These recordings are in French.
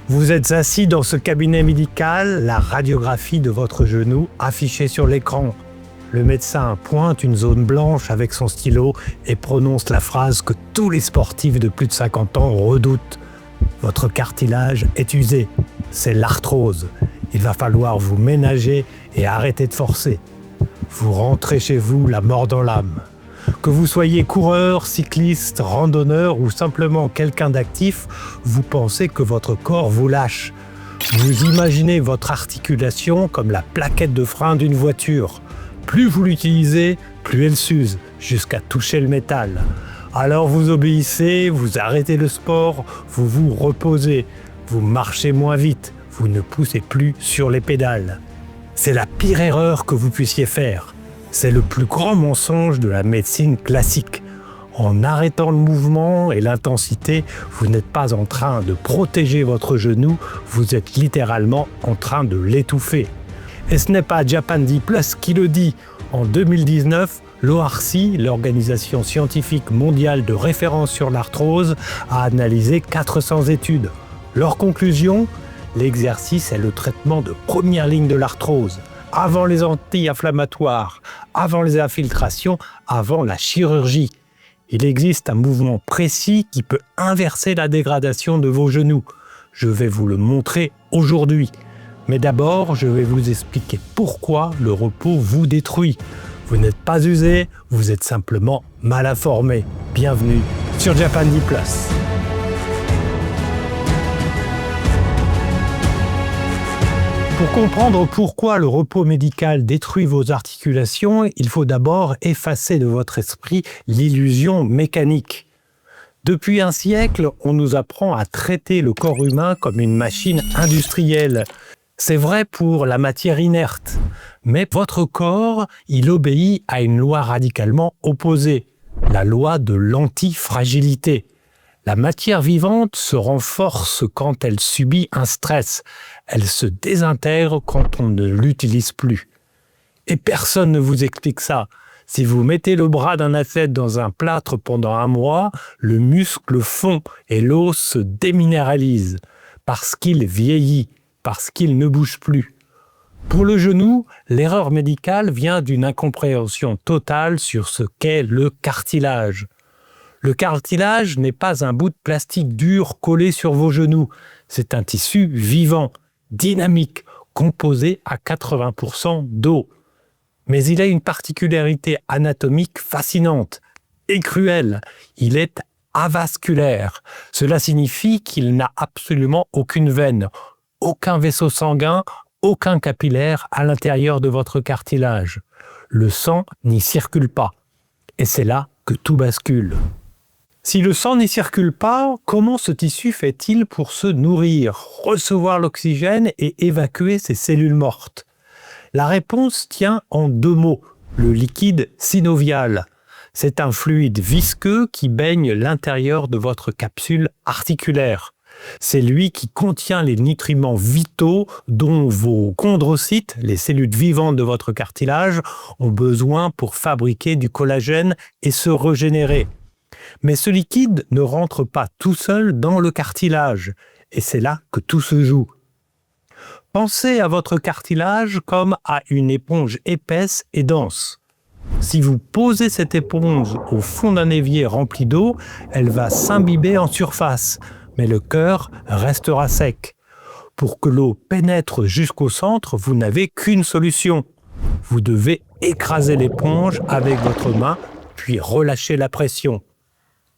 Vous êtes assis dans ce cabinet médical, la radiographie de votre genou affichée sur l'écran. Le médecin pointe une zone blanche avec son stylo et prononce la phrase que tous les sportifs de plus de 50 ans redoutent. Votre cartilage est usé, c'est l'arthrose. Il va falloir vous ménager et arrêter de forcer. Vous rentrez chez vous la mort dans l'âme. Que vous soyez coureur, cycliste, randonneur ou simplement quelqu'un d'actif, vous pensez que votre corps vous lâche. Vous imaginez votre articulation comme la plaquette de frein d'une voiture. Plus vous l'utilisez, plus elle s'use, jusqu'à toucher le métal. Alors vous obéissez, vous arrêtez le sport, vous vous reposez, vous marchez moins vite, vous ne poussez plus sur les pédales. C'est la pire erreur que vous puissiez faire. C'est le plus grand mensonge de la médecine classique. En arrêtant le mouvement et l'intensité, vous n'êtes pas en train de protéger votre genou, vous êtes littéralement en train de l'étouffer. Et ce n'est pas Japan D+ qui le dit. En 2019, l'ORC, l'Organisation scientifique mondiale de référence sur l'arthrose, a analysé 400 études. Leur conclusion ? L'exercice est le traitement de première ligne de l'arthrose. Avant les anti-inflammatoires, avant les infiltrations, avant la chirurgie. Il existe un mouvement précis qui peut inverser la dégradation de vos genoux. Je vais vous le montrer aujourd'hui. Mais d'abord, je vais vous expliquer pourquoi le repos vous détruit. Vous n'êtes pas usé, vous êtes simplement mal informé. Bienvenue sur Japan D+. Pour comprendre pourquoi le repos médical détruit vos articulations, il faut d'abord effacer de votre esprit l'illusion mécanique. Depuis un siècle, on nous apprend à traiter le corps humain comme une machine industrielle. C'est vrai pour la matière inerte, mais votre corps, il obéit à une loi radicalement opposée, la loi de l'antifragilité. La matière vivante se renforce quand elle subit un stress. Elle se désintègre quand on ne l'utilise plus. Et personne ne vous explique ça. Si vous mettez le bras d'un athlète dans un plâtre pendant un mois, le muscle fond et l'os se déminéralise parce qu'il vieillit, parce qu'il ne bouge plus. Pour le genou, l'erreur médicale vient d'une incompréhension totale sur ce qu'est le cartilage. Le cartilage n'est pas un bout de plastique dur collé sur vos genoux. C'est un tissu vivant, dynamique, composé à 80% d'eau. Mais il a une particularité anatomique fascinante et cruelle. Il est avasculaire. Cela signifie qu'il n'a absolument aucune veine, aucun vaisseau sanguin, aucun capillaire à l'intérieur de votre cartilage. Le sang n'y circule pas. Et c'est là que tout bascule. Si le sang n'y circule pas, comment ce tissu fait-il pour se nourrir, recevoir l'oxygène et évacuer ses cellules mortes ? La réponse tient en deux mots, le liquide synovial. C'est un fluide visqueux qui baigne l'intérieur de votre capsule articulaire. C'est lui qui contient les nutriments vitaux dont vos chondrocytes, les cellules vivantes de votre cartilage, ont besoin pour fabriquer du collagène et se régénérer. Mais ce liquide ne rentre pas tout seul dans le cartilage, et c'est là que tout se joue. Pensez à votre cartilage comme à une éponge épaisse et dense. Si vous posez cette éponge au fond d'un évier rempli d'eau, elle va s'imbiber en surface, mais le cœur restera sec. Pour que l'eau pénètre jusqu'au centre, vous n'avez qu'une solution. Vous devez écraser l'éponge avec votre main, puis relâcher la pression.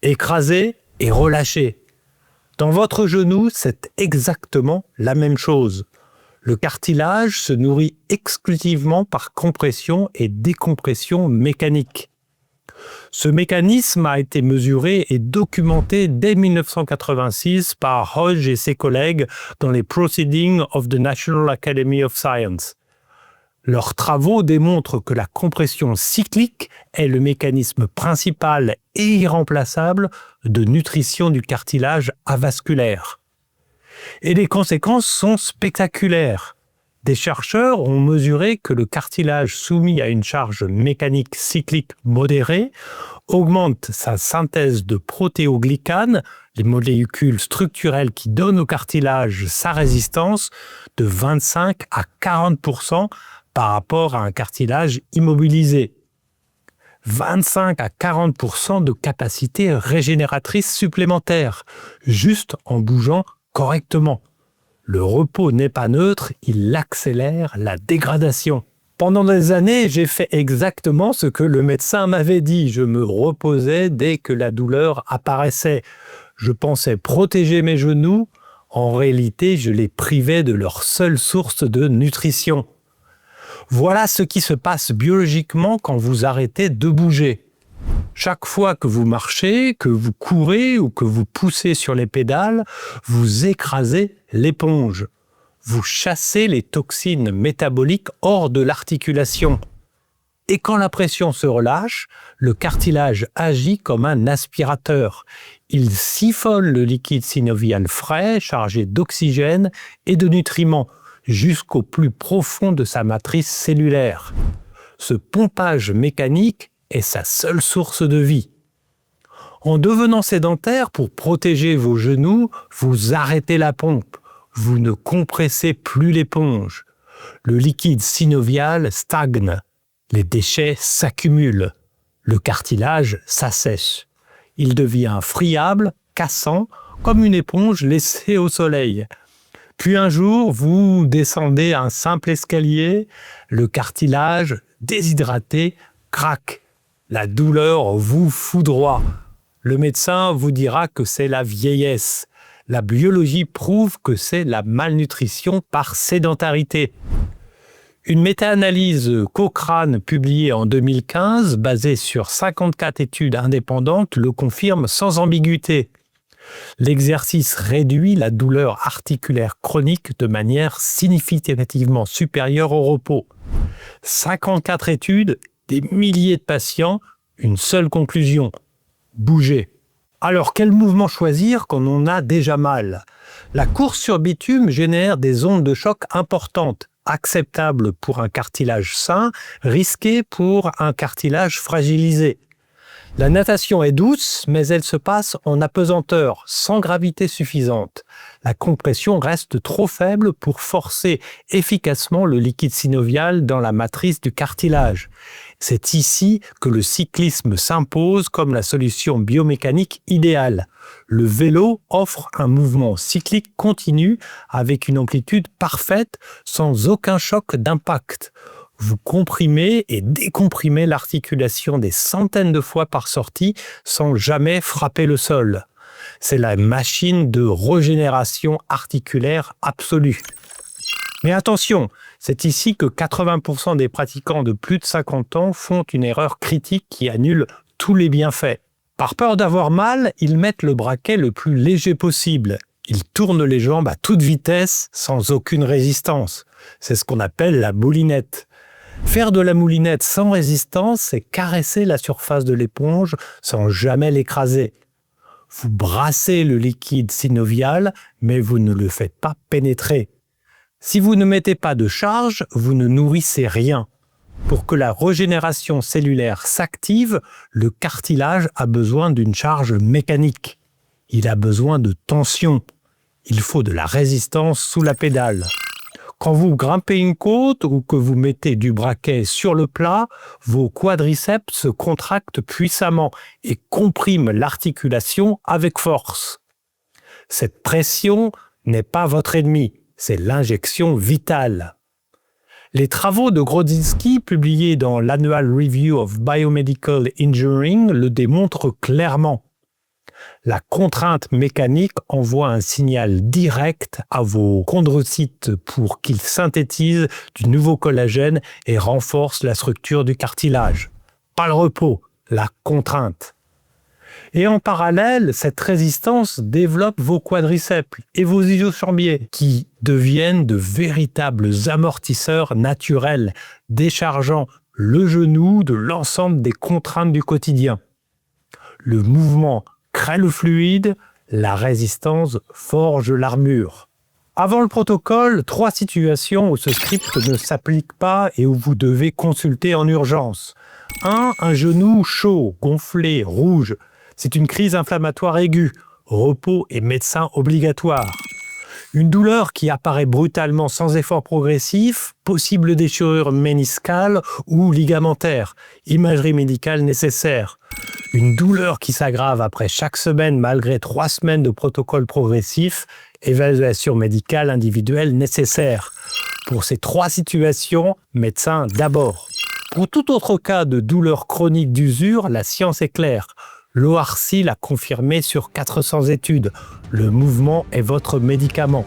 Écraser et relâcher. Dans votre genou, c'est exactement la même chose. Le cartilage se nourrit exclusivement par compression et décompression mécanique. Ce mécanisme a été mesuré et documenté dès 1986 par Hodge et ses collègues dans les Proceedings of the National Academy of Science. Leurs travaux démontrent que la compression cyclique est le mécanisme principal et irremplaçable de nutrition du cartilage avasculaire. Et les conséquences sont spectaculaires. Des chercheurs ont mesuré que le cartilage soumis à une charge mécanique cyclique modérée augmente sa synthèse de protéoglycanes, les molécules structurelles qui donnent au cartilage sa résistance, de 25 à 40% par rapport à un cartilage immobilisé. 25 à 40% de capacité régénératrice supplémentaire, juste en bougeant correctement. Le repos n'est pas neutre, il accélère la dégradation. Pendant des années, j'ai fait exactement ce que le médecin m'avait dit. Je me reposais dès que la douleur apparaissait. Je pensais protéger mes genoux. En réalité, je les privais de leur seule source de nutrition. Voilà ce qui se passe biologiquement quand vous arrêtez de bouger. Chaque fois que vous marchez, que vous courez ou que vous poussez sur les pédales, vous écrasez l'éponge. Vous chassez les toxines métaboliques hors de l'articulation. Et quand la pression se relâche, le cartilage agit comme un aspirateur. Il siphonne le liquide synovial frais, chargé d'oxygène et de nutriments, jusqu'au plus profond de sa matrice cellulaire. Ce pompage mécanique est sa seule source de vie. En devenant sédentaire pour protéger vos genoux, vous arrêtez la pompe. Vous ne compressez plus l'éponge. Le liquide synovial stagne. Les déchets s'accumulent. Le cartilage s'assèche. Il devient friable, cassant, comme une éponge laissée au soleil. Puis un jour, vous descendez un simple escalier, le cartilage, déshydraté, craque. La douleur vous foudroie. Le médecin vous dira que c'est la vieillesse. La biologie prouve que c'est la malnutrition par sédentarité. Une méta-analyse Cochrane publiée en 2015, basée sur 54 études indépendantes, le confirme sans ambiguïté. L'exercice réduit la douleur articulaire chronique de manière significativement supérieure au repos. 54 études, des milliers de patients, une seule conclusion: bouger. Alors, quel mouvement choisir quand on a déjà mal? La course sur bitume génère des ondes de choc importantes, acceptables pour un cartilage sain, risquées pour un cartilage fragilisé. La natation est douce, mais elle se passe en apesanteur, sans gravité suffisante. La compression reste trop faible pour forcer efficacement le liquide synovial dans la matrice du cartilage. C'est ici que le cyclisme s'impose comme la solution biomécanique idéale. Le vélo offre un mouvement cyclique continu avec une amplitude parfaite, sans aucun choc d'impact. Vous comprimez et décomprimez l'articulation des centaines de fois par sortie sans jamais frapper le sol. C'est la machine de régénération articulaire absolue. Mais attention, c'est ici que 80% des pratiquants de plus de 50 ans font une erreur critique qui annule tous les bienfaits. Par peur d'avoir mal, ils mettent le braquet le plus léger possible. Ils tournent les jambes à toute vitesse, sans aucune résistance. C'est ce qu'on appelle la moulinette. Faire de la moulinette sans résistance, c'est caresser la surface de l'éponge sans jamais l'écraser. Vous brassez le liquide synovial, mais vous ne le faites pas pénétrer. Si vous ne mettez pas de charge, vous ne nourrissez rien. Pour que la régénération cellulaire s'active, le cartilage a besoin d'une charge mécanique. Il a besoin de tension. Il faut de la résistance sous la pédale. Quand vous grimpez une côte ou que vous mettez du braquet sur le plat, vos quadriceps se contractent puissamment et compriment l'articulation avec force. Cette pression n'est pas votre ennemi, c'est l'injection vitale. Les travaux de Grodziński, publiés dans l'Annual Review of Biomedical Engineering, le démontrent clairement. La contrainte mécanique envoie un signal direct à vos chondrocytes pour qu'ils synthétisent du nouveau collagène et renforcent la structure du cartilage. Pas le repos, la contrainte. Et en parallèle, cette résistance développe vos quadriceps et vos ischio-jambiers qui deviennent de véritables amortisseurs naturels, déchargeant le genou de l'ensemble des contraintes du quotidien. Le mouvement crée le fluide, la résistance forge l'armure. Avant le protocole, 3 situations où ce script ne s'applique pas et où vous devez consulter en urgence. 1. Un genou chaud, gonflé, rouge. C'est une crise inflammatoire aiguë. repos et médecin obligatoire. Une douleur qui apparaît brutalement sans effort progressif, possible déchirure méniscale ou ligamentaire, imagerie médicale nécessaire. Une douleur qui s'aggrave après chaque semaine malgré 3 semaines de protocole progressif, évaluation médicale individuelle nécessaire. Pour ces 3 situations, médecin d'abord. Pour tout autre cas de douleur chronique d'usure, la science est claire. L'ORC l'a confirmé sur 400 études. Le mouvement est votre médicament.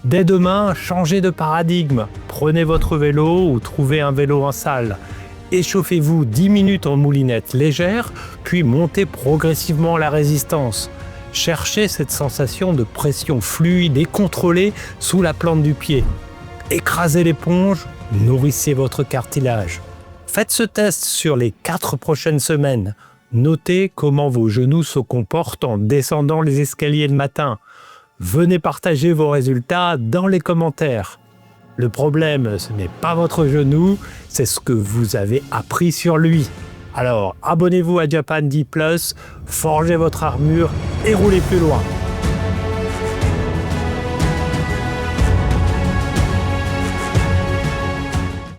Dès demain, changez de paradigme. Prenez votre vélo ou trouvez un vélo en salle. Échauffez-vous 10 minutes en moulinette légère, puis montez progressivement la résistance. Cherchez cette sensation de pression fluide et contrôlée sous la plante du pied. Écrasez l'éponge, nourrissez votre cartilage. Faites ce test sur les 4 prochaines semaines. Notez comment vos genoux se comportent en descendant les escaliers le matin. Venez partager vos résultats dans les commentaires. Le problème, ce n'est pas votre genou, c'est ce que vous avez appris sur lui. Alors, abonnez-vous à Japan D+, forgez votre armure et roulez plus loin.